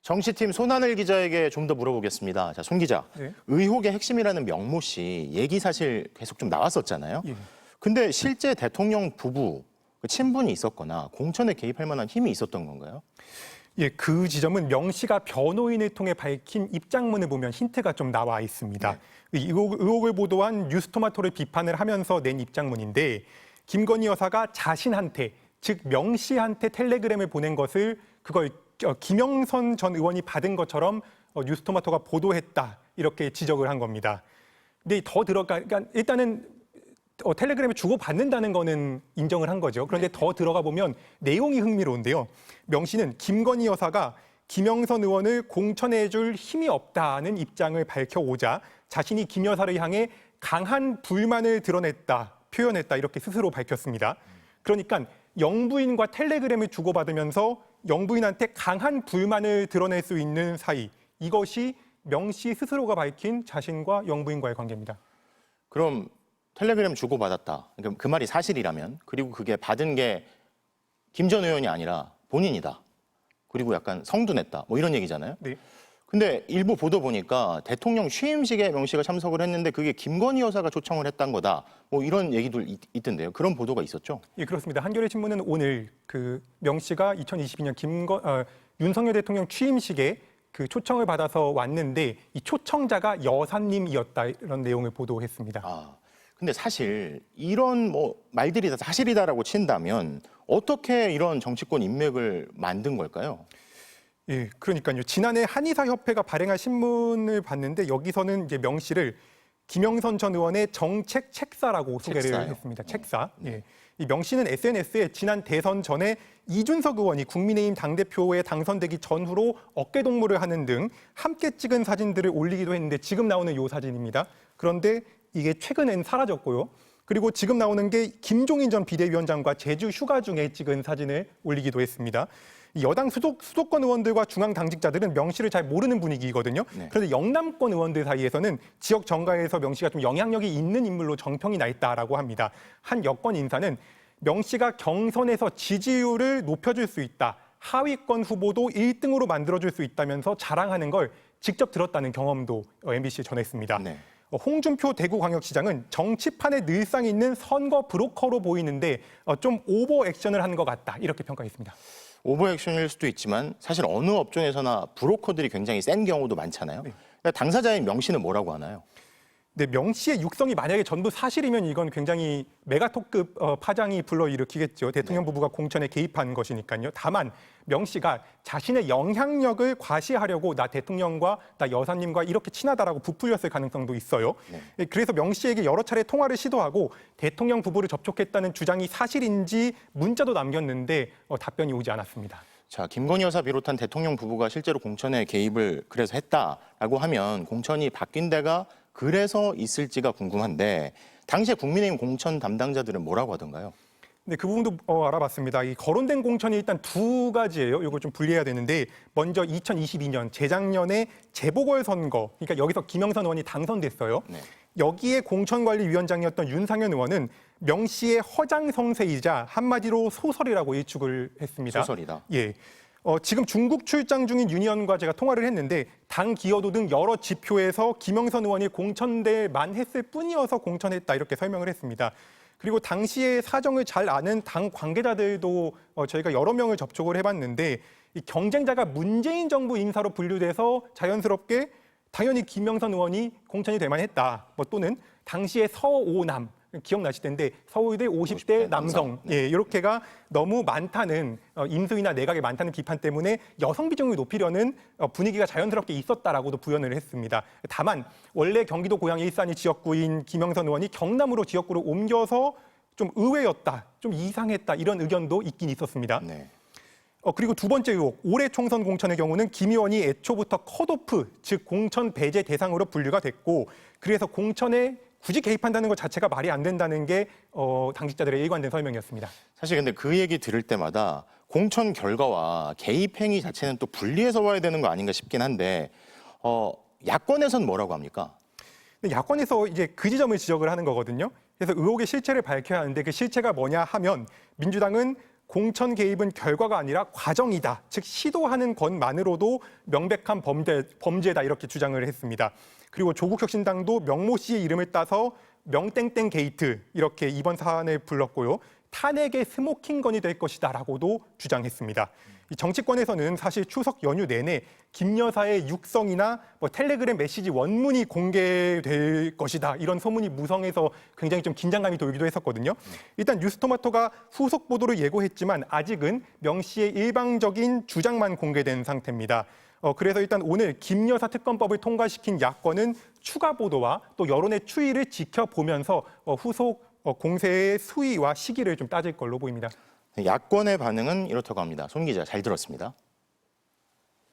정치팀 손하늘 기자에게 좀 더 물어보겠습니다. 자, 손 기자, 네. 의혹의 핵심이라는 명모 씨 얘기 사실 계속 좀 나왔었잖아요. 예. 근데 실제 대통령 부부 그 친분이 있었거나 공천에 개입할 만한 힘이 있었던 건가요? 예, 그 지점은 명 씨가 변호인을 통해 밝힌 입장문을 보면 힌트가 좀 나와 있습니다. 이 의혹을 보도한 뉴스토마토를 비판을 하면서 낸 입장문인데 김건희 여사가 자신한테, 즉 명 씨한테 텔레그램을 보낸 것을 그걸 김영선 전 의원이 받은 것처럼 뉴스토마토가 보도했다 이렇게 지적을 한 겁니다. 근데 그러니까 일단은 텔레그램을 주고받는다는 거는 인정을 한 거죠. 그런데 더 들어가 보면 내용이 흥미로운데요. 명 씨는 김건희 여사가 김영선 의원을 공천해줄 힘이 없다는 입장을 밝혀오자 자신이 김 여사를 향해 강한 불만을 표현했다 이렇게 스스로 밝혔습니다. 그러니까 영부인과 텔레그램을 주고받으면서 영부인한테 강한 불만을 드러낼 수 있는 사이, 이것이 명 씨 스스로가 밝힌 자신과 영부인과의 관계입니다. 그럼 텔레그램 주고받았다. 그러니까 그 말이 사실이라면, 그리고 그게 받은 게 김 전 의원이 아니라 본인이다. 그리고 약간 성둔했다. 뭐 이런 얘기잖아요. 네. 근데 일부 보도 보니까 대통령 취임식에 명 씨가 참석을 했는데 그게 김건희 여사가 초청을 했던 거다. 뭐 이런 얘기도 있던데요. 그런 보도가 있었죠? 예, 그렇습니다. 한겨레 신문은 오늘 그 명 씨가 2022년 윤석열 대통령 취임식에 그 초청을 받아서 왔는데 이 초청자가 여사님이었다 이런 내용을 보도했습니다. 아, 근데 사실 이런 뭐 말들이 다 사실이다라고 친다면 어떻게 이런 정치권 인맥을 만든 걸까요? 예, 그러니까요. 지난해 한의사협회가 발행한 신문을 봤는데 여기서는 이제 명 씨를 김영선 전 의원의 정책 책사라고 소개를 책사요? 했습니다. 책사. 예. 이 명 씨는 SNS에 지난 대선 전에 이준석 의원이 국민의힘 당대표에 당선되기 전후로 어깨동무를 하는 등 함께 찍은 사진들을 올리기도 했는데 지금 나오는 이 사진입니다. 그런데 이게 최근엔 사라졌고요. 그리고 지금 나오는 게 김종인 전 비대위원장과 제주 휴가 중에 찍은 사진을 올리기도 했습니다. 여당 수도권 의원들과 중앙 당직자들은 명 씨를 잘 모르는 분위기거든요. 네. 그런데 영남권 의원들 사이에서는 지역 정가에서 명 씨가 좀 영향력이 있는 인물로 정평이 나 있다라고 합니다. 한 여권 인사는 명 씨가 경선에서 지지율을 높여줄 수 있다. 하위권 후보도 1등으로 만들어줄 수 있다면서 자랑하는 걸 직접 들었다는 경험도 MBC에 전했습니다. 네. 홍준표 대구광역시장은 정치판에 늘상 있는 선거 브로커로 보이는데 좀 오버 액션을 한 것 같다. 이렇게 평가했습니다. 오버 액션일 수도 있지만 사실 어느 업종에서나 브로커들이 굉장히 센 경우도 많잖아요. 그러니까 당사자인 명 씨는 뭐라고 하나요? 네, 명 씨의 육성이 만약에 전부 사실이면 이건 굉장히 메가톡급 파장이 불러일으키겠죠. 대통령 부부가 공천에 개입한 것이니까요. 다만 명 씨가 자신의 영향력을 과시하려고 나 대통령과 나 여사님과 이렇게 친하다라고 부풀렸을 가능성도 있어요. 네. 그래서 명 씨에게 여러 차례 통화를 시도하고 대통령 부부를 접촉했다는 주장이 사실인지 문자도 남겼는데 답변이 오지 않았습니다. 자, 김건희 여사 비롯한 대통령 부부가 실제로 공천에 개입을 그래서 했다라고 하면 공천이 바뀐 데가 그래서 있을지가 궁금한데 당시에 국민의힘 공천 담당자들은 뭐라고 하던가요? 네, 그 부분도 알아봤습니다. 이 거론된 공천이 일단 두 가지예요. 이걸 좀 분리해야 되는데 먼저 2022년 재작년에 재보궐선거, 그러니까 여기서 김영선 의원이 당선됐어요. 네. 여기에 공천관리위원장이었던 윤상현 의원은 명 씨의 허장성세이자 한마디로 소설이라고 일축을 했습니다. 소설이다. 예. 지금 중국 출장 중인 윤 의원과 제가 통화를 했는데 당 기여도 등 여러 지표에서 김영선 의원이 공천될만 했을 뿐이어서 공천했다 이렇게 설명을 했습니다. 그리고 당시의 사정을 잘 아는 당 관계자들도 저희가 여러 명을 접촉을 해봤는데 이 경쟁자가 문재인 정부 인사로 분류돼서 자연스럽게 당연히 김영선 의원이 공천이 될 만했다. 또는 당시의 서오남 기억나실 텐데 서울대 50대 남성 예, 이렇게가 너무 많다는 인수위나 내각에 많다는 비판 때문에 여성 비중을 높이려는 분위기가 자연스럽게 있었다라고도 부연을 했습니다. 다만 원래 경기도 고향 일산이 지역구인 김영선 의원이 경남으로 지역구를 옮겨서 좀 의외였다, 좀 이상했다 이런 의견도 있긴 있었습니다. 네. 그리고 두 번째 의혹, 올해 총선 공천의 경우는 김 의원이 애초부터 컷오프, 즉 공천 배제 대상으로 분류가 됐고 그래서 공천에 굳이 개입한다는 것 자체가 말이 안 된다는 게 당직자들의 일관된 설명이었습니다. 사실 근데 그 얘기 들을 때마다 공천 결과와 개입 행위 자체는 또 분리해서 봐야 되는 거 아닌가 싶긴 한데 야권에서는 뭐라고 합니까? 야권에서 이제 그 지점을 지적을 하는 거거든요. 그래서 의혹의 실체를 밝혀야 하는데 그 실체가 뭐냐 하면 민주당은 공천 개입은 결과가 아니라 과정이다. 즉 시도하는 것만으로도 명백한 범죄다 이렇게 주장을 했습니다. 그리고 조국혁신당도 명모 씨의 이름을 따서 명땡땡 게이트 이렇게 이번 사안을 불렀고요. 탄핵의 스모킹건이 될 것이다라고도 주장했습니다. 이 정치권에서는 사실 추석 연휴 내내 김 여사의 육성이나 텔레그램 메시지 원문이 공개될 것이다 이런 소문이 무성해서 굉장히 좀 긴장감이 돌기도 했었거든요. 일단 뉴스토마토가 후속 보도를 예고했지만 아직은 명 씨의 일방적인 주장만 공개된 상태입니다. 그래서 일단 오늘 김 여사 특검법을 통과시킨 야권은 추가 보도와 또 여론의 추이를 지켜보면서 후속 공세의 수위와 시기를 좀 따질 걸로 보입니다. 야권의 반응은 이렇다고 합니다. 손 기자 잘 들었습니다.